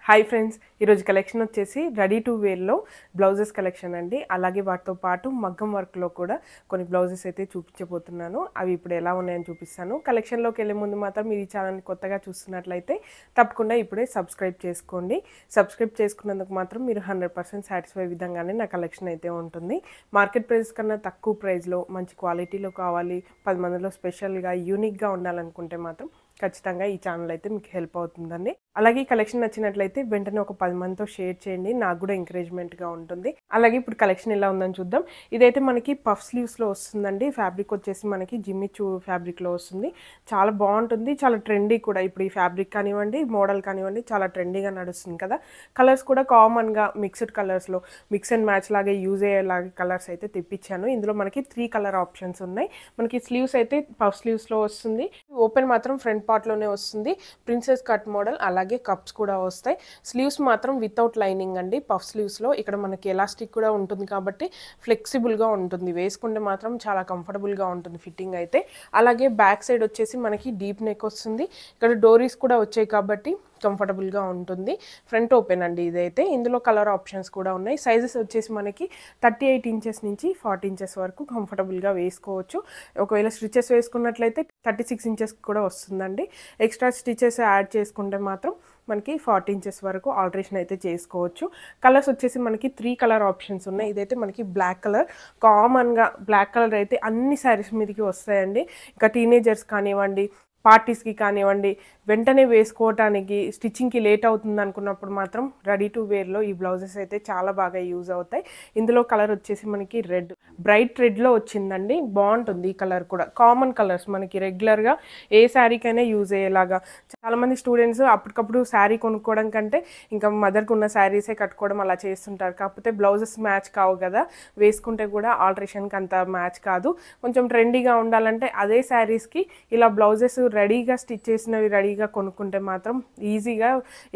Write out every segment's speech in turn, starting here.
Hi friends, ఈరోజు collection వచ్చేసి ready to వేర్లో blouses collection అండి. అలాగే వాటితో పాటు మగ్గం వర్క్లో కూడా కొన్ని బ్లౌజెస్ అయితే చూపించబోతున్నాను. అవి ఇప్పుడు ఎలా ఉన్నాయని చూపిస్తాను. కలెక్షన్లోకి వెళ్ళే ముందు మాత్రం మీరు ఈ ఛానల్ని కొత్తగా చూస్తున్నట్లయితే తప్పకుండా ఇప్పుడే సబ్స్క్రైబ్ చేసుకోండి. సబ్స్క్రైబ్ చేసుకున్నందుకు మాత్రం మీరు 100% సాటిస్ఫై విధంగానే నా కలెక్షన్ అయితే ఉంటుంది. మార్కెట్ ప్రైస్ కన్నా తక్కువ ప్రైస్లో మంచి క్వాలిటీలో కావాలి, 10 మందిలో స్పెషల్గా యూనిక్గా ఉండాలనుకుంటే మాత్రం ఖచ్చితంగా ఈ ఛానల్ అయితే మీకు హెల్ప్ అవుతుందండి. అలాగే ఈ కలెక్షన్ నచ్చినట్లయితే వెంటనే ఒక 10 మందితో షేర్ చేయండి, నాకు కూడా ఎంకరేజ్మెంట్గా ఉంటుంది. అలాగే ఇప్పుడు కలెక్షన్ ఎలా ఉందని చూద్దాం. ఇదైతే మనకి పఫ్ స్లీవ్స్లో వస్తుందండి. ఫ్యాబ్రిక్ వచ్చేసి మనకి జిమ్మిచూ ఫ్యాబ్రిక్లో వస్తుంది. చాలా బాగుంటుంది, చాలా ట్రెండీ కూడా. ఇప్పుడు ఈ ఫ్యాబ్రిక్ కానివ్వండి, మోడల్ కానివ్వండి, చాలా ట్రెండీగా నడుస్తుంది కదా. కలర్స్ కూడా కామన్గా మిక్స్డ్ కలర్స్లో మిక్స్ అండ్ మ్యాచ్ లాగే యూజ్ అయ్యేలాగా కలర్స్ అయితే తెప్పించాను. ఇందులో మనకి 3 కలర్ ఆప్షన్స్ ఉన్నాయి. మనకి స్లీవ్స్ అయితే పఫ్ స్లీవ్స్లో వస్తుంది. ఓపెన్ మాత్రం ఫ్రంట్ పార్ట్లోనే వస్తుంది. ప్రిన్సెస్ కట్ మోడల్, అలాగే కప్స్ కూడా వస్తాయి. స్లీవ్స్ మాత్రం వితౌట్ లైనింగ్ అండి పఫ్ స్లీవ్స్లో. ఇక్కడ మనకి ఎలాస్టిక్ కూడా ఉంటుంది కాబట్టి ఫ్లెక్సిబుల్గా ఉంటుంది. వేసుకుంటే మాత్రం చాలా కంఫర్టబుల్గా ఉంటుంది ఫిట్టింగ్ అయితే. అలాగే బ్యాక్ సైడ్ వచ్చేసి మనకి డీప్ నెక్ వస్తుంది. ఇక్కడ డోరీస్ కూడా వచ్చాయి కాబట్టి కంఫర్టబుల్గా ఉంటుంది. ఫ్రంట్ ఓపెన్ అండి ఇదైతే. ఇందులో కలర్ ఆప్షన్స్ కూడా ఉన్నాయి. సైజెస్ వచ్చేసి మనకి 38 ఇంచెస్ నుంచి 40 ఇంచెస్ వరకు కంఫర్టబుల్గా వేసుకోవచ్చు. ఒకవేళ స్టిచెస్ వేసుకున్నట్లయితే 36 ఇంచెస్ కూడా వస్తుందండి. ఎక్స్ట్రా స్టిచెస్ యాడ్ చేసుకుంటే మాత్రం మనకి 40 ఇంచెస్ వరకు ఆల్టరేషన్ అయితే చేసుకోవచ్చు. కలర్స్ వచ్చేసి మనకి 3 కలర్ ఆప్షన్స్ ఉన్నాయి. ఇదైతే మనకి బ్లాక్ కలర్. కామన్గా బ్లాక్ కలర్ అయితే అన్ని శారీస్ మీదకి వస్తాయండి. ఇంకా టీనేజర్స్ కానివ్వండి, పార్టీస్కి కానివ్వండి, వెంటనే వేసుకోవటానికి స్టిచ్చింగ్కి లేట్ అవుతుంది అనుకున్నప్పుడు మాత్రం రెడీ టు వేర్లో ఈ బ్లౌజెస్ అయితే చాలా బాగా యూజ్ అవుతాయి. ఇందులో కలర్ వచ్చేసి మనకి రెడ్, బ్రైట్ రెడ్లో వచ్చిందండి. బాగుంటుంది ఈ కలర్ కూడా. కామన్ కలర్స్ మనకి రెగ్యులర్గా ఏ శారీకైనా యూజ్ అయ్యేలాగా. చాలామంది స్టూడెంట్స్ అప్పటికప్పుడు శారీ కొనుక్కోవడం కంటే ఇంకా మదర్కి ఉన్న శారీసే కట్టుకోవడం అలా చేస్తుంటారు. కాకపోతే బ్లౌజెస్ మ్యాచ్ కావు కదా, వేసుకుంటే కూడా ఆల్టరేషన్కి అంత మ్యాచ్ కాదు. కొంచెం ట్రెండీగా ఉండాలంటే అదే శారీస్కి ఇలా బ్లౌజెస్ రెడీగా స్టిచ్ చేసినవి రెడీగా కొనుక్కుంటే మాత్రం ఈజీగా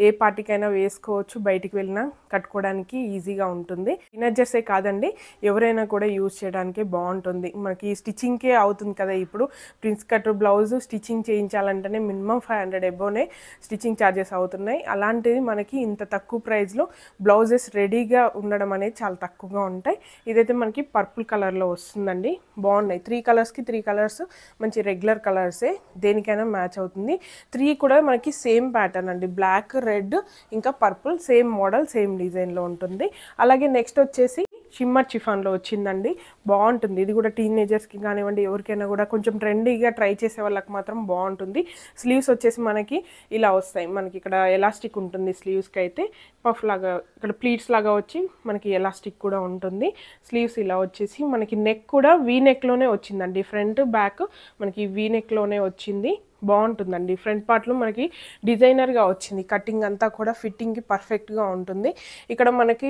ఏ పార్టీకైనా వేసుకోవచ్చు. బయటికి వెళ్ళినా కట్టుకోవడానికి ఈజీగా ఉంటుంది. టీనేజర్సే కాదండి, ఎవరైనా కూడా యూజ్ చేయడానికి బాగుంటుంది. మనకి స్టిచ్చింగ్కే అవుతుంది కదా. ఇప్పుడు ప్రిన్స్ కట్ బ్లౌజ్ స్టిచ్చింగ్ చేయించాలంటేనే మినిమం 500 ఎబోనే స్టిచ్చింగ్ ఛార్జెస్ అవుతున్నాయి. అలాంటిది మనకి ఇంత తక్కువ ప్రైస్లో బ్లౌజెస్ రెడీగా ఉండడం అనేది చాలా తక్కువగా ఉంటాయి. ఇదైతే మనకి పర్పుల్ కలర్లో వస్తుందండి. బాగున్నాయి. 3 కలర్స్కి 3 కలర్స్ మంచి రెగ్యులర్ కలర్సే, దేనికైనా మ్యాచ్ అవుతుంది. 3 కూడా మనకి సేమ్ ప్యాటర్న్ అండి. బ్లాక్, రెడ్, ఇంకా పర్పుల్, సేమ్ మోడల్, సేమ్ డిజైన్లో ఉంటుంది. అలాగే నెక్స్ట్ వచ్చేసి షిమ్మర్ చిఫాన్లో వచ్చిందండి. బాగుంటుంది. ఇది కూడా టీనేజర్స్కి కానివ్వండి, ఎవరికైనా కూడా కొంచెం ట్రెండీగా ట్రై చేసే వాళ్ళకి మాత్రం బాగుంటుంది. స్లీవ్స్ వచ్చేసి మనకి ఇలా వస్తాయి. మనకి ఇక్కడ ఎలాస్టిక్ ఉంటుంది స్లీవ్స్కి అయితే. పఫ్ లాగా ఇక్కడ ప్లీట్స్ లాగా వచ్చి మనకి ఎలాస్టిక్ కూడా ఉంటుంది. స్లీవ్స్ ఇలా వచ్చేసి మనకి నెక్ కూడా వీ నెక్లోనే వచ్చిందండి. ఫ్రంట్ బ్యాక్ మనకి వీ నెక్లోనే వచ్చింది. బాగుంటుందండి. ఫ్రంట్ పార్ట్లో మనకి డిజైనర్గా వచ్చింది. కటింగ్ అంతా కూడా ఫిట్టింగ్కి పర్ఫెక్ట్గా ఉంటుంది. ఇక్కడ మనకి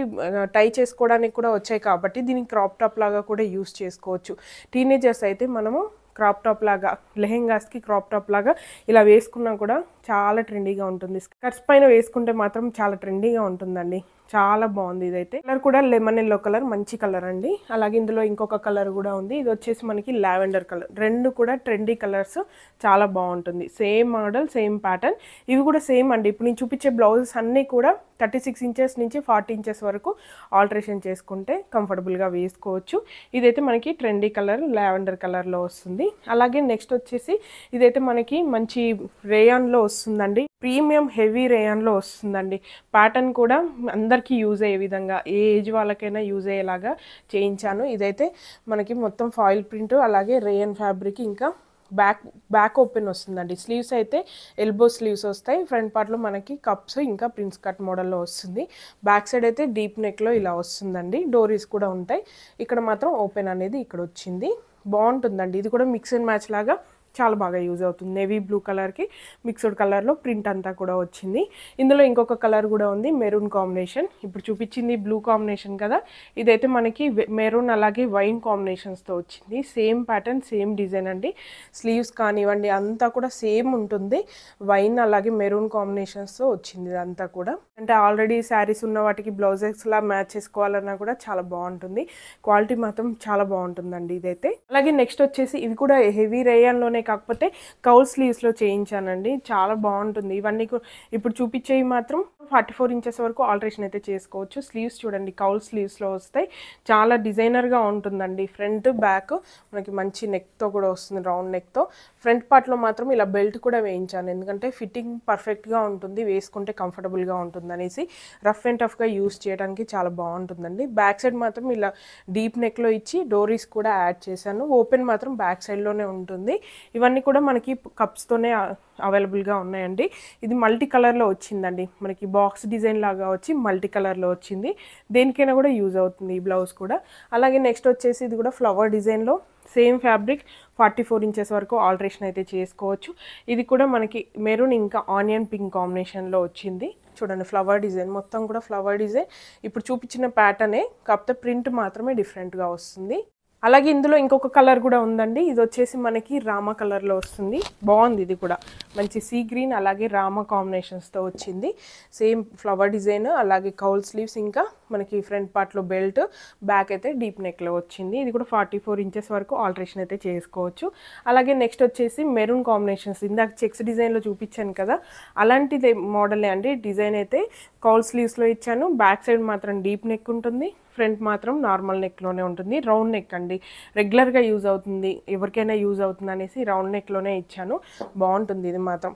టై చేసుకోవడానికి కూడా వచ్చాయి కాబట్టి దీనికి క్రాప్ టాప్ లాగా కూడా యూస్ చేసుకోవచ్చు. టీనేజర్స్ అయితే మనము క్రాప్ టాప్ లాగా, లెహెంగాస్కి క్రాప్ టాప్ లాగా ఇలా వేసుకున్నా కూడా చాలా ట్రెండీగా ఉంటుంది. స్కర్ట్స్ పైన వేసుకుంటే మాత్రం చాలా ట్రెండీగా ఉంటుందండి. చాలా బాగుంది. ఇదైతే కలర్ కూడా లెమన్ ఎల్లో కలర్, మంచి కలర్ అండి. అలాగే ఇందులో ఇంకొక కలర్ కూడా ఉంది. ఇది వచ్చేసి మనకి లావెండర్ కలర్. రెండు కూడా ట్రెండీ కలర్స్, చాలా బాగుంటుంది. Same model, same pattern. ఇవి కూడా సేమ్ అండి. ఇప్పుడు నేను చూపించే బ్లౌజెస్ అన్నీ కూడా 36 ఇంచెస్ నుంచి 40 ఇంచెస్ వరకు ఆల్టరేషన్ చేసుకుంటే కంఫర్టబుల్గా వేసుకోవచ్చు. ఇదైతే మనకి ట్రెండీ కలర్ లావెండర్ కలర్లో వస్తుంది. అలాగే నెక్స్ట్ వచ్చేసి ఇదైతే మనకి మంచి రేయాన్లో వస్తుందండి. ప్రీమియం హెవీ రేయాన్లో వస్తుందండి. ప్యాటర్న్ కూడా అందరికీ యూజ్ అయ్యే విధంగా, ఏ ఏజ్ వాళ్ళకైనా యూజ్ అయ్యేలాగా చేయించాను. ఇదైతే మనకి మొత్తం ఫాయిల్ ప్రింట్, అలాగే రేయన్ ఫ్యాబ్రిక్, ఇంకా బ్యాక్ ఓపెన్ వస్తుందండి. స్లీవ్స్ అయితే ఎల్బో స్లీవ్స్ వస్తాయి. ఫ్రంట్ పార్ట్లో మనకి కప్స్, ఇంకా ప్రిన్స్ కట్ మోడల్లో వస్తుంది. బ్యాక్ సైడ్ అయితే డీప్ నెక్లో ఇలా వస్తుందండి. డోరీస్ కూడా ఉంటాయి. ఇక్కడ మాత్రం ఓపెన్ అనేది ఇక్కడ వచ్చింది. బాగుంటుందండి. ఇది కూడా మిక్స్ అండ్ మ్యాచ్ లాగా చాలా బాగా యూజ్ అవుతుంది. నేవీ బ్లూ కలర్కి మిక్స్డ్ కలర్లో ప్రింట్ అంతా కూడా వచ్చింది. ఇందులో ఇంకొక కలర్ కూడా ఉంది, మెరూన్ కాంబినేషన్. ఇప్పుడు చూపించింది బ్లూ కాంబినేషన్ కదా, ఇదైతే మనకి మెరూన్ అలాగే వైన్ కాంబినేషన్స్తో వచ్చింది. సేమ్ ప్యాటర్న్, సేమ్ డిజైన్ అండి. స్లీవ్స్ కానివ్వండి అంతా కూడా సేమ్ ఉంటుంది. వైన్ అలాగే మెరూన్ కాంబినేషన్స్తో వచ్చింది ఇదంతా కూడా. అంటే ఆల్రెడీ శారీస్ ఉన్న వాటికి బ్లౌజెస్లా మ్యాచ్ చేసుకోవాలన్నా కూడా చాలా బాగుంటుంది. క్వాలిటీ మాత్రం చాలా బాగుంటుందండి ఇదైతే. అలాగే నెక్స్ట్ వచ్చేసి ఇవి కూడా హెవీ రేయాన్లోనే, కాకపోతే కౌల్ స్లీవ్స్లో చేయించానండి. చాలా బాగుంటుంది. ఇవన్నీ ఇప్పుడు చూపించేవి మాత్రం 44 ఇంచెస్ వరకు ఆల్టరేషన్ అయితే చేసుకోవచ్చు. స్లీవ్స్ చూడండి కౌల్ స్లీవ్స్లో వస్తాయి. చాలా డిజైనర్గా ఉంటుందండి. ఫ్రంట్ బ్యాక్ మనకి మంచి నెక్తో కూడా వస్తుంది, రౌండ్ నెక్తో. ఫ్రంట్ పార్ట్లో మాత్రం ఇలా బెల్ట్ కూడా వేయించాను, ఎందుకంటే ఫిట్టింగ్ పర్ఫెక్ట్గా ఉంటుంది, వేసుకుంటే కంఫర్టబుల్గా ఉంటుంది అనేసి. రఫ్ అండ్ టఫ్గా యూస్ చేయడానికి చాలా బాగుంటుందండి. బ్యాక్ సైడ్ మాత్రం ఇలా డీప్ నెక్లో ఇచ్చి డోరీస్ కూడా యాడ్ చేశాను. ఓపెన్ మాత్రం బ్యాక్ సైడ్లోనే ఉంటుంది. ఇవన్నీ కూడా మనకి కప్స్తోనే అవైలబుల్గా ఉన్నాయండి. ఇది మల్టీ కలర్లో వచ్చిందండి, మనకి బాక్స్ డిజైన్ లాగా వచ్చి మల్టీ కలర్లో వచ్చింది. దేనికైనా కూడా యూజ్ అవుతుంది ఈ బ్లౌజ్ కూడా. అలాగే నెక్స్ట్ వచ్చేసి ఇది కూడా ఫ్లవర్ డిజైన్లో సేమ్ ఫ్యాబ్రిక్ 44 ఇంచెస్ వరకు ఆల్టరేషన్ అయితే చేసుకోవచ్చు. ఇది కూడా మనకి మెరూన్ ఇంకా ఆనియన్ పింక్ కాంబినేషన్లో వచ్చింది. చూడండి ఫ్లవర్ డిజైన్ మొత్తం కూడా ఫ్లవర్ డిజైన్. ఇప్పుడు చూపించిన ప్యాటర్నే, కాకపోతే ప్రింట్ మాత్రమే డిఫరెంట్గా వస్తుంది. అలాగే ఇందులో ఇంకొక కలర్ కూడా ఉందండి. ఇది వచ్చేసి మనకి రామా కలర్లో వస్తుంది. బాగుంది, ఇది కూడా మంచి సీ గ్రీన్ అలాగే రామా కాంబినేషన్స్తో వచ్చింది. సేమ్ ఫ్లవర్ డిజైన్, అలాగే కౌల్ స్లీవ్స్, ఇంకా మనకి ఫ్రంట్ పార్ట్లో బెల్ట్, బ్యాక్ అయితే డీప్ నెక్లో వచ్చింది. ఇది కూడా 44 ఇంచెస్ వరకు ఆల్టరేషన్ అయితే చేసుకోవచ్చు. అలాగే నెక్స్ట్ వచ్చేసి మెరూన్ కాంబినేషన్స్, ఇందాక చెక్స్ డిజైన్లో చూపించాను కదా, అలాంటిది మోడలే అండి. డిజైన్ అయితే కౌల్ స్లీవ్స్లో ఇచ్చాను. బ్యాక్ సైడ్ మాత్రం డీప్ నెక్ ఉంటుంది, ఫ్రంట్ మాత్రం నార్మల్ నెక్లోనే ఉంటుంది. రౌండ్ నెక్ అండి, రెగ్యులర్గా యూజ్ అవుతుంది, ఎవరికైనా యూజ్ అవుతుంది అనేసి రౌండ్ నెక్లోనే ఇచ్చాను. బాగుంటుంది, ఇది మాత్రం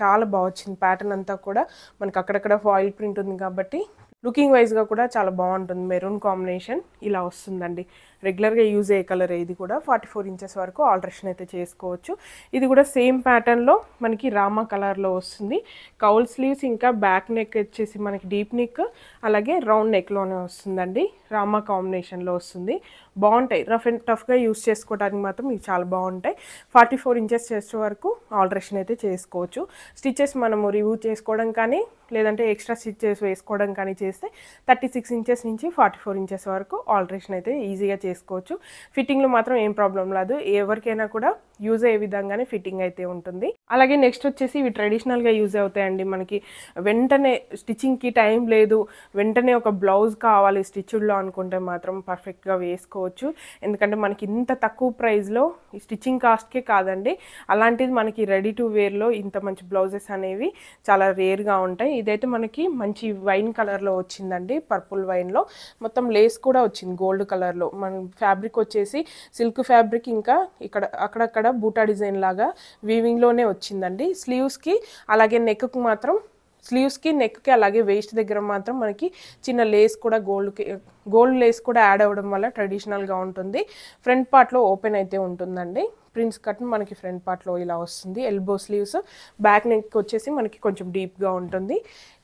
చాలా బాగా వచ్చింది. ప్యాటర్న్ అంతా కూడా మనకి అక్కడక్కడ ఫాయిల్ ప్రింట్ ఉంది కాబట్టి లుకింగ్ వైజ్గా కూడా చాలా బాగుంటుంది. మెరూన్ కాంబినేషన్ ఇలా వస్తుందండి. రెగ్యులర్గా యూజ్ అయ్యే కలర్. ఇది కూడా 44 ఇంచెస్ వరకు ఆల్టరేషన్ అయితే చేసుకోవచ్చు. ఇది కూడా సేమ్ ప్యాటర్న్లో మనకి రామా కలర్లో వస్తుంది. కౌల్ స్లీవ్స్ ఇంకా బ్యాక్ నెక్ వచ్చేసి మనకి డీప్ నెక్, అలాగే రౌండ్ నెక్లోనే వస్తుందండి. రామా కాంబినేషన్లో వస్తుంది. బాగుంటాయి, రఫ్ అండ్ టఫ్గా యూస్ చేసుకోవడానికి మాత్రం ఇవి చాలా బాగుంటాయి. 44 ఇంచెస్ చేసే వరకు ఆల్టరేషన్ అయితే చేసుకోవచ్చు. స్టిచెస్ మనము రిమూవ్ చేసుకోవడం కానీ లేదంటే ఎక్స్ట్రా స్టిచెస్ వేసుకోవడం కానీ చేస్తే 36 ఇంచెస్ నుంచి 44 ఇంచెస్ వరకు ఆల్టరేషన్ అయితే ఈజీగా చేసుకోవచ్చు. ఫిట్టింగ్లో మాత్రం ఏం ప్రాబ్లం లేదు, ఎవరికైనా కూడా యూజ్ అయ్యే విధంగానే ఫిట్టింగ్ అయితే ఉంటుంది. అలాగే నెక్స్ట్ వచ్చేసి ఇవి ట్రెడిషనల్గా యూజ్ అవుతాయండి. మనకి వెంటనే స్టిచ్చింగ్కి టైం లేదు, వెంటనే ఒక బ్లౌజ్ కావాలి స్టిచ్డ్లో అనుకుంటే మాత్రం పర్ఫెక్ట్గా వేసుకోవచ్చు. ఎందుకంటే మనకి ఇంత తక్కువ ప్రైస్లో స్టిచ్చింగ్ కాస్ట్కే కాదండి, అలాంటిది మనకి రెడీ టు వేర్లో ఇంత మంచి బ్లౌజెస్ అనేవి చాలా రేర్గా ఉంటాయి. ఇదైతే మనకి మంచి వైన్ కలర్లో వచ్చిందండి, పర్పుల్ వైన్లో. మొత్తం లేస్ కూడా వచ్చింది గోల్డ్ కలర్లో. మన ఫ్యాబ్రిక్ వచ్చేసి సిల్క్ ఫ్యాబ్రిక్, ఇంకా ఇక్కడ అక్కడక్కడ బూటా డిజైన్ లాగా వీవింగ్లోనే వచ్చిందండి. స్లీవ్స్కి అలాగే నెక్కి మాత్రం, స్లీవ్స్కి నెక్కి అలాగే వేస్ట్ దగ్గర మాత్రం మనకి చిన్న లేస్ కూడా గోల్డ్ లేస్ కూడా యాడ్ అవ్వడం వల్ల ట్రెడిషనల్గా ఉంటుంది. ఫ్రంట్ పార్ట్లో ఓపెన్ అయితే ఉంటుందండి. ప్రిన్స్ కట్ మనకి ఫ్రంట్ పార్ట్లో ఇలా వస్తుంది. ఎల్బో స్లీవ్స్, బ్యాక్ నెక్ వచ్చేసి మనకి కొంచెం డీప్గా ఉంటుంది.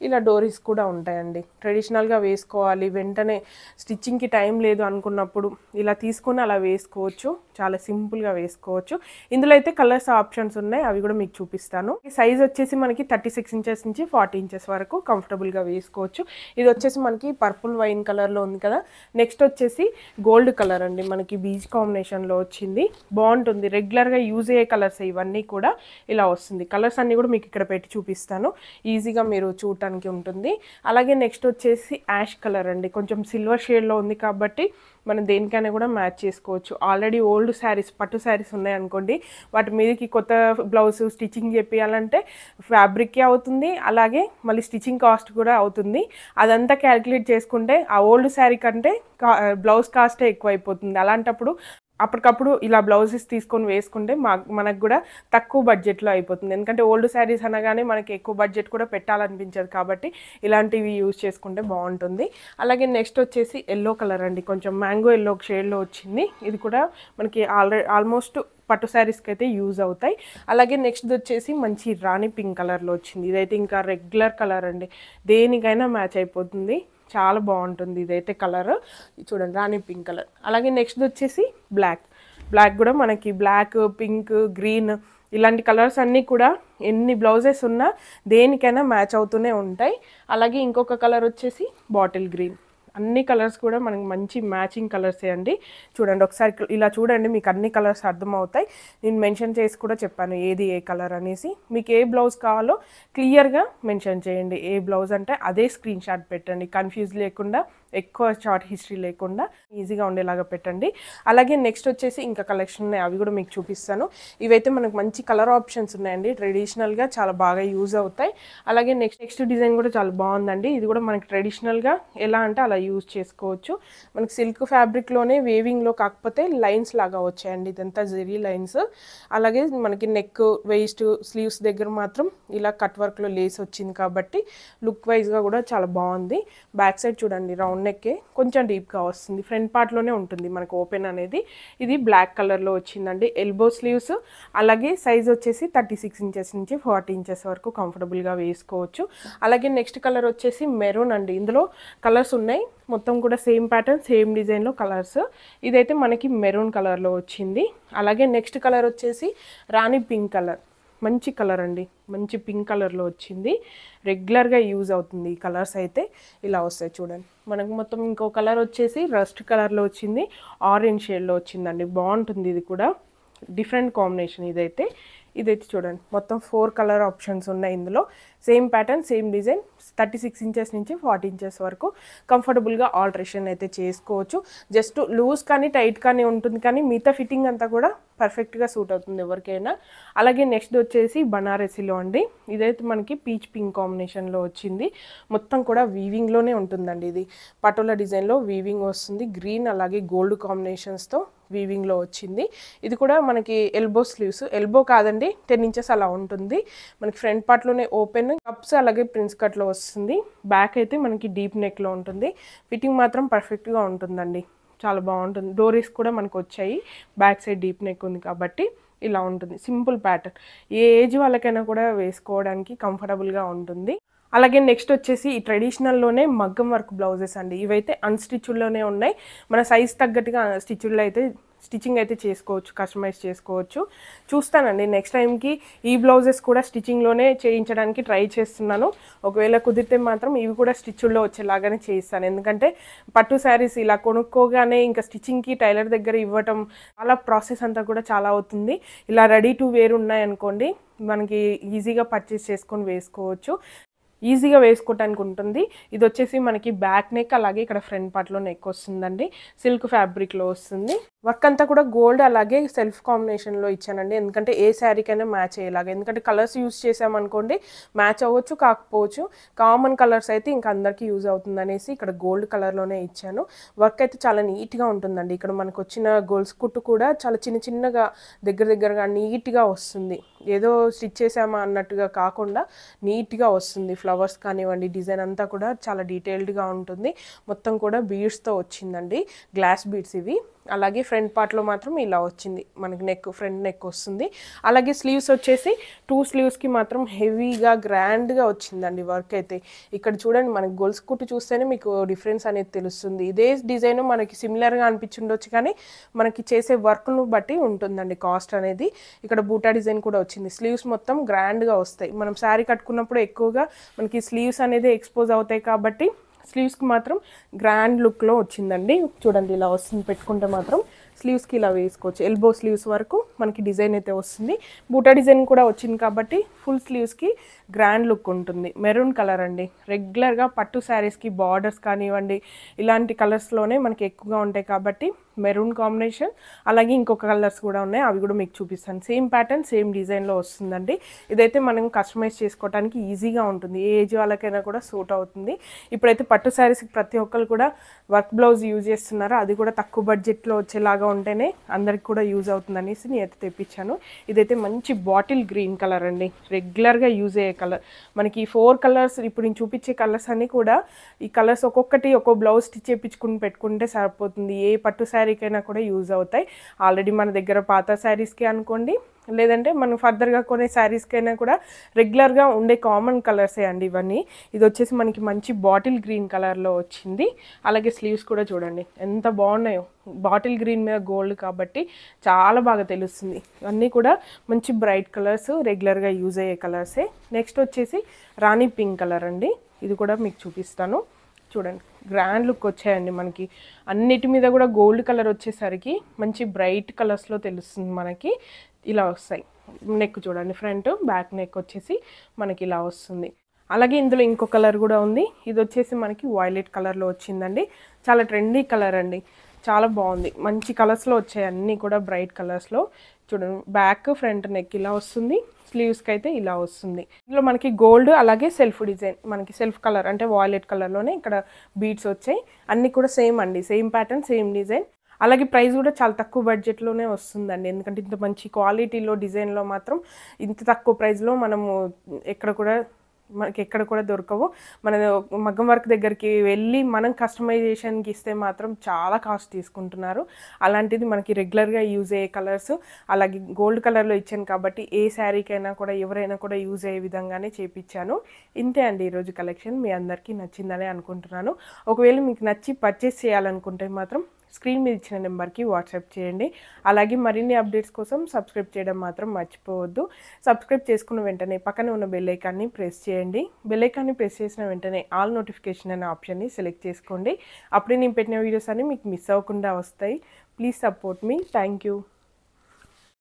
ఇలా డోరీస్ కూడా ఉంటాయండి. ట్రెడిషనల్గా వేసుకోవాలి, వెంటనే స్టిచ్చింగ్కి టైం లేదు అనుకున్నప్పుడు ఇలా తీసుకొని అలా వేసుకోవచ్చు, చాలా సింపుల్గా వేసుకోవచ్చు. ఇందులో అయితే కలర్స్ ఆప్షన్స్ ఉన్నాయి, అవి కూడా మీకు చూపిస్తాను. ఈ సైజ్ వచ్చేసి మనకి 36 ఇంచెస్ నుంచి 40 ఇంచెస్ వరకు కంఫర్టబుల్గా వేసుకోవచ్చు. ఇది వచ్చేసి మనకి పర్పుల్ వైన్ కలర్లో ఉంది కదా. నెక్స్ట్ వచ్చేసి గోల్డ్ కలర్ అండి, మనకి బీచ్ కాంబినేషన్లో వచ్చింది. బాగుంటుంది, రెగ్యులర్గా యూజ్ అయ్యే కలర్స్ ఇవన్నీ కూడా. ఇలా వస్తుంది. కలర్స్ అన్నీ కూడా మీకు ఇక్కడ పెట్టి చూపిస్తాను, ఈజీగా మీరు చూడటానికి ఉంటుంది. అలాగే నెక్స్ట్ వచ్చేసి యాష్ కలర్ అండి, కొంచెం సిల్వర్ షేడ్లో ఉంది కాబట్టి మనం దేనికైనా కూడా మ్యాచ్ చేసుకోవచ్చు. ఆల్రెడీ ఓల్డ్ శారీస్, పట్టు శారీస్ ఉన్నాయనుకోండి, వాటి మీదకి కొత్త బ్లౌజ్ స్టిచ్చింగ్ చేయాలంటే ఫ్యాబ్రిక్కే అవుతుంది, అలాగే మళ్ళీ స్టిచ్చింగ్ కాస్ట్ కూడా అవుతుంది. అదంతా క్యాలిక్యులేట్ చేసుకుంటే ఆ ఓల్డ్ శారీ కంటే బ్లౌజ్ కాస్టే ఎక్కువ అయిపోతుంది. అలాంటప్పుడు అప్పటికప్పుడు ఇలా బ్లౌజెస్ తీసుకొని వేసుకుంటే మనకు కూడా తక్కువ బడ్జెట్లో అయిపోతుంది. ఎందుకంటే ఓల్డ్ శారీస్ అనగానే మనకి ఎక్కువ బడ్జెట్ కూడా పెట్టాలనిపించదు, కాబట్టి ఇలాంటివి యూజ్ చేసుకుంటే బాగుంటుంది. అలాగే నెక్స్ట్ వచ్చేసి ఎల్లో కలర్ అండి, కొంచెం మ్యాంగో ఎల్లో షేడ్లో వచ్చింది. ఇది కూడా మనకి ఆల్మోస్ట్ పట్టు శారీస్కి అయితే యూజ్ అవుతాయి. అలాగే నెక్స్ట్ వచ్చేసి మంచి రాణి పింక్ కలర్లో వచ్చింది. ఇదైతే ఇంకా రెగ్యులర్ కలర్ అండి, దేనికైనా మ్యాచ్ అయిపోతుంది, చాలా బాగుంటుంది. ఇదైతే కలర్ చూడండి, రాణి పింక్ కలర్. అలాగే నెక్స్ట్ వచ్చేసి బ్లాక్ కూడా మనకి బ్లాక్, పింక్, గ్రీన్ ఇలాంటి కలర్స్ అన్నీ కూడా ఎన్ని బ్లౌజెస్ ఉన్నా దేనికైనా మ్యాచ్ అవుతూనే ఉంటాయి. అలాగే ఇంకొక కలర్ వచ్చేసి బాటిల్ గ్రీన్. అన్ని కలర్స్ కూడా మనకి మంచి మ్యాచింగ్ కలర్సే అండి. చూడండి ఒకసారి ఇలా చూడండి, మీకు అన్ని కలర్స్ అర్థమవుతాయి. నేను మెన్షన్ చేసి కూడా చెప్పాను ఏది ఏ కలర్ అనేసి. మీకు ఏ బ్లౌజ్ కావాలో క్లియర్గా మెన్షన్ చేయండి. ఏ బ్లౌజ్ అంటే అదే స్క్రీన్ షాట్ పెట్టండి, కన్ఫ్యూజ్ లేకుండా ఎక్కువ షార్ట్ హిస్టరీ లేకుండా ఈజీగా ఉండేలాగా పెట్టండి. అలాగే నెక్స్ట్ వచ్చేసి ఇంకా కలెక్షన్ ఉన్నాయి, అవి కూడా మీకు చూపిస్తాను. ఇవైతే మనకు మంచి కలర్ ఆప్షన్స్ ఉన్నాయండి, ట్రెడిషనల్గా చాలా బాగా యూజ్ అవుతాయి. అలాగే నెక్స్ట్ డిజైన్ కూడా చాలా బాగుందండి. ఇది కూడా మనకి ట్రెడిషనల్గా ఎలా అంటే అలా యూజ్ చేసుకోవచ్చు. మనకి సిల్క్ ఫ్యాబ్రిక్లోనే వేవింగ్లో కాకపోతే లైన్స్ లాగా వచ్చాయండి, ఇదంతా జెరీ లైన్స్. అలాగే మనకి నెక్, వేస్ట్, స్లీవ్స్ దగ్గర మాత్రం ఇలా కట్ వర్క్లో లేస్ వచ్చింది కాబట్టి లుక్ వైజ్గా కూడా చాలా బాగుంది. బ్యాక్ సైడ్ చూడండి, రౌండ్ నెక్కే కొంచెం డీప్గా వస్తుంది, ఫ్రంట్ పార్ట్లోనే ఉంటుంది మనకు ఓపెన్ అనేది. ఇది బ్లాక్ కలర్లో వచ్చిందండి. ఎల్బో స్లీవ్స్, అలాగే సైజ్ వచ్చేసి 36 ఇంచెస్ నుంచి 40 ఇంచెస్ వరకు కంఫర్టబుల్గా వేసుకోవచ్చు. అలాగే నెక్స్ట్ కలర్ వచ్చేసి మెరూన్ అండి. ఇందులో కలర్స్ ఉన్నాయి, మొత్తం కూడా సేమ్ ప్యాటర్న్ సేమ్ డిజైన్లో కలర్స్. ఇదైతే మనకి మెరూన్ కలర్లో వచ్చింది. అలాగే నెక్స్ట్ కలర్ వచ్చేసి రాణి పింక్ కలర్, మంచి కలర్ అండి, మంచి పింక్ కలర్లో వచ్చింది. రెగ్యులర్గా యూజ్ అవుతుంది ఈ కలర్స్ అయితే. ఇలా వస్తాయి చూడండి. మనకు మొత్తం ఇంకో కలర్ వచ్చేసి రస్ట్ కలర్లో వచ్చింది, ఆరెంజ్ షేడ్లో వచ్చిందండి. బాగుంటుంది, ఇది కూడా డిఫరెంట్ కాంబినేషన్. ఇదైతే చూడండి, మొత్తం 4 కలర్ ఆప్షన్స్ ఉన్నాయి ఇందులో. Same pattern same design, 36 inches నుంచి 40 ఇంచెస్ వరకు కంఫర్టబుల్గా ఆల్టరేషన్ అయితే చేసుకోవచ్చు. జస్ట్ లూజ్ కానీ టైట్ కానీ ఉంటుంది, కానీ మిగతా ఫిట్టింగ్ అంతా కూడా పర్ఫెక్ట్గా సూట్ అవుతుంది ఎవరికైనా. అలాగే నెక్స్ట్ వచ్చేసి బనారసీలో అండి. ఇదైతే మనకి పీచ్ పింక్ కాంబినేషన్లో వచ్చింది. మొత్తం కూడా వీవింగ్లోనే ఉంటుందండి. ఇది పటోలా డిజైన్లో వీవింగ్ వస్తుంది, గ్రీన్ అలాగే గోల్డ్ కాంబినేషన్స్తో వీవింగ్లో వచ్చింది. ఇది కూడా మనకి ఎల్బో స్లీవ్స్, ఎల్బో కాదండి 10 ఇంచెస్ అలా ఉంటుంది. మనకి ఫ్రంట్ పార్ట్లోనే ఓపెన్, కప్స్ అలాగే ప్రిన్స్ కట్లో వస్తుంది. బ్యాక్ అయితే మనకి డీప్ నెక్లో ఉంటుంది. ఫిట్టింగ్ మాత్రం పర్ఫెక్ట్గా ఉంటుందండి, చాలా బాగుంటుంది. డోరీస్ కూడా మనకు వచ్చాయి, బ్యాక్ సైడ్ డీప్ నెక్ ఉంది కాబట్టి ఇలా ఉంటుంది. సింపుల్ ప్యాటర్న్, ఏ ఏజ్ వాళ్ళకైనా కూడా వేసుకోవడానికి కంఫర్టబుల్గా ఉంటుంది. అలాగే నెక్స్ట్ వచ్చేసి ఈ ట్రెడిషనల్లోనే మగ్గం వర్క్ బ్లౌజెస్ అండి. ఇవైతే అన్స్టిచ్డ్లోనే ఉన్నాయి, మన సైజ్ తగ్గట్టుగా స్టిచ్చింగ్ అయితే చేసుకోవచ్చు, కస్టమైజ్ చేసుకోవచ్చు. చూస్తానండి నెక్స్ట్ టైంకి ఈ బ్లౌజెస్ కూడా స్టిచ్చింగ్లోనే చేయించడానికి ట్రై చేస్తున్నాను. ఒకవేళ కుదిరితే మాత్రం ఇవి కూడా స్టిచ్లో వచ్చేలాగానే చేయిస్తాను. ఎందుకంటే పట్టు శారీస్ ఇలా కొనుక్కోగానే ఇంకా స్టిచ్చింగ్కి టైలర్ దగ్గర ఇవ్వటం, చాలా ప్రాసెస్ అంతా కూడా చాలా అవుతుంది. ఇలా రెడీ టు వేర్ ఉన్నాయనుకోండి, మనకి ఈజీగా పర్చేస్ చేసుకొని వేసుకోవచ్చు, ఈజీగా వేసుకోవటానికి ఉంటుంది. ఇది వచ్చేసి మనకి బ్యాక్ నెక్, అలాగే ఇక్కడ ఫ్రంట్ పార్ట్లో నెక్ వస్తుందండి. సిల్క్ ఫ్యాబ్రిక్లో వస్తుంది. వర్క్ అంతా కూడా గోల్డ్ అలాగే సెల్ఫ్ కాంబినేషన్లో ఇచ్చానండి, ఎందుకంటే ఏ శారీకైనా మ్యాచ్ అయ్యేలాగా. ఎందుకంటే కలర్స్ యూజ్ చేసామనుకోండి మ్యాచ్ అవ్వచ్చు కాకపోవచ్చు, కామన్ కలర్స్ అయితే ఇంకా అందరికీ యూజ్ అవుతుంది అనేసి ఇక్కడ గోల్డ్ కలర్లోనే ఇచ్చాను. వర్క్ అయితే చాలా నీట్గా ఉంటుందండి. ఇక్కడ మనకు వచ్చిన గోల్స్ కుట్టు కూడా చాలా చిన్నగా దగ్గరగా నీట్గా వస్తుంది. ఏదో స్టిచ్ చేసామా అన్నట్టుగా కాకుండా నీట్గా వస్తుంది. ఫ్లవర్స్ కానివ్వండి, డిజైన్ అంతా కూడా చాలా డీటెయిల్డ్గా ఉంటుంది. మొత్తం కూడా బీడ్స్తో వచ్చిందండి, గ్లాస్ బీడ్స్ ఇవి. అలాగే ఫ్రంట్ పార్ట్లో మాత్రం ఇలా వచ్చింది మనకి ఫ్రంట్ నెక్ వస్తుంది. అలాగే స్లీవ్స్ వచ్చేసి 2 స్లీవ్స్కి మాత్రం హెవీగా గ్రాండ్గా వచ్చిందండి వర్క్ అయితే. ఇక్కడ చూడండి, మనకి గొలుసు కుట్టు చూస్తేనే మీకు డిఫరెన్స్ అనేది తెలుస్తుంది. ఇదే డిజైన్ మనకి సిమిలర్గా అనిపించుండొచ్చు, కానీ మనకి చేసే వర్క్ను బట్టి ఉంటుందండి కాస్ట్ అనేది. ఇక్కడ బూటా డిజైన్ కూడా వచ్చింది. స్లీవ్స్ మొత్తం గ్రాండ్గా వస్తాయి. మనం శారీ కట్టుకున్నప్పుడు ఎక్కువగా మనకి స్లీవ్స్ అనేది ఎక్స్పోజ్ అవుతాయి కాబట్టి స్లీవ్స్కి మాత్రం గ్రాండ్ లుక్లో వచ్చిందండి. చూడండి ఇలా వస్తుంది, పెట్టుకుంటే మాత్రం స్లీవ్స్కి ఇలా వేసుకోవచ్చు. ఎల్బో స్లీవ్స్ వరకు మనకి డిజైన్ అయితే వస్తుంది. బూటా డిజైన్ కూడా వచ్చింది కాబట్టి ఫుల్ స్లీవ్స్కి గ్రాండ్ లుక్ ఉంటుంది. మెరూన్ కలర్ అండి. రెగ్యులర్గా పట్టు శారీస్కి బార్డర్స్ కానివ్వండి ఇలాంటి కలర్స్లోనే మనకి ఎక్కువగా ఉంటాయి కాబట్టి మెరూన్ కాంబినేషన్. అలాగే ఇంకొక కలర్స్ కూడా ఉన్నాయి, అవి కూడా మీకు చూపిస్తాను. సేమ్ ప్యాటర్న్ సేమ్ డిజైన్లో వస్తుందండి. ఇదైతే మనం కస్టమైజ్ చేసుకోవడానికి ఈజీగా ఉంటుంది, ఏ ఏజ్ వాళ్ళకైనా కూడా సూట్ అవుతుంది. ఇప్పుడైతే పట్టు శారీస్కి ప్రతి ఒక్కరు కూడా వర్క్ బ్లౌజ్ యూజ్ చేస్తున్నారు, అది కూడా తక్కువ బడ్జెట్లో వచ్చేలాగా ఉంటేనే అందరికి కూడా యూజ్ అవుతుంది అనేసి నేనైతే తెప్పించాను. ఇదైతే మంచి బాటిల్ గ్రీన్ కలర్ అండి, రెగ్యులర్గా యూజ్ అయ్యే కలర్. మనకి 4 కలర్స్ ఇప్పుడు నేను చూపించే కలర్స్ అన్నీ కూడా ఈ కలర్స్ ఒక్కొక్కటి ఒక్కో బ్లౌజ్ స్టిచ్ చేయించుకుని పెట్టుకుంటే సరిపోతుంది. ఏ పట్టు శారీకైనా కూడా యూజ్ అవుతాయి. ఆల్రెడీ మన దగ్గర పాత శారీస్కి అనుకోండి, లేదంటే మనం ఫర్దర్గా కొనే శారీస్కైనా కూడా రెగ్యులర్గా ఉండే కామన్ కలర్సే అండి ఇవన్నీ. ఇది వచ్చేసి మనకి మంచి బాటిల్ గ్రీన్ కలర్లో వచ్చింది. అలాగే స్లీవ్స్ కూడా చూడండి ఎంత బాగున్నాయో, బాటిల్ గ్రీన్ మీద గోల్డ్ కాబట్టి చాలా బాగా తెలుస్తుంది. ఇవన్నీ కూడా మంచి బ్రైట్ కలర్స్, రెగ్యులర్గా యూజ్ అయ్యే కలర్సే. నెక్స్ట్ వచ్చేసి రాణి పింక్ కలర్ అండి, ఇది కూడా మీకు చూపిస్తాను. చూడండి గ్రాండ్ లుక్ వచ్చాయండి మనకి. అన్నిటి మీద కూడా గోల్డ్ కలర్ వచ్చేసరికి మంచి బ్రైట్ కలర్స్లో తెలుస్తుంది మనకి. ఇలా వస్తాయి. నెక్ చూడండి, ఫ్రంట్ బ్యాక్ నెక్ వచ్చేసి మనకి ఇలా వస్తుంది. అలాగే ఇందులో ఇంకో కలర్ కూడా ఉంది. ఇది వచ్చేసి మనకి వైలెట్ కలర్లో వచ్చిందండి. చాలా ట్రెండీ కలర్ అండి, చాలా బాగుంది. మంచి కలర్స్లో వచ్చాయి, అన్నీ కూడా బ్రైట్ కలర్స్లో. చూడండి, బ్యాక్ ఫ్రంట్ నెక్ ఇలా వస్తుంది, స్లీవ్స్కి అయితే ఇలా వస్తుంది. ఇందులో మనకి గోల్డ్ అలాగే సెల్ఫ్ డిజైన్, మనకి సెల్ఫ్ కలర్ అంటే వాయిలెట్ కలర్లోనే ఇక్కడ బీడ్స్ వచ్చాయి. అన్నీ కూడా సేమ్ అండి, సేమ్ ప్యాటర్న్, సేమ్ డిజైన్. అలాగే ప్రైస్ కూడా చాలా తక్కువ బడ్జెట్లోనే వస్తుందండి. ఎందుకంటే ఇంత మంచి క్వాలిటీలో డిజైన్లో మాత్రం ఇంత తక్కువ ప్రైస్లో మనము మనకి ఎక్కడ కూడా దొరకవు. మన మగ్గం వర్క్ దగ్గరికి వెళ్ళి మనం కస్టమైజేషన్కి ఇస్తే మాత్రం చాలా కాస్ట్ తీసుకుంటున్నారు. అలాంటిది మనకి రెగ్యులర్గా యూజ్ అయ్యే కలర్స్, అలాగే గోల్డ్ కలర్లో ఇచ్చాను కాబట్టి ఏ శారీకైనా కూడా ఎవరైనా కూడా యూజ్ అయ్యే విధంగానే చేపించాను. ఇంతే అండి ఈరోజు కలెక్షన్. మీ అందరికీ నచ్చిందని అనుకుంటున్నాను. ఒకవేళ మీకు నచ్చి పర్చేస్ చేయాలనుకుంటే మాత్రం స్క్రీన్ మీద ఇచ్చిన నెంబర్కి వాట్సాప్ చేయండి. అలాగే మరిన్ని అప్డేట్స్ కోసం సబ్స్క్రైబ్ చేయడం మాత్రం మర్చిపోవద్దు. సబ్స్క్రైబ్ చేసుకున్న వెంటనే పక్కన ఉన్న బెల్ ఐకాన్ని ప్రెస్ చేయండి. బెల్ ఐకాన్ని ప్రెస్ చేసిన వెంటనే ఆల్ నోటిఫికేషన్ అనే ఆప్షన్ని సెలెక్ట్ చేసుకోండి. అప్పుడే నేను పెట్టిన వీడియోస్ అన్ని మీకు మిస్ అవ్వకుండా వస్తాయి. Please support me. Thank you.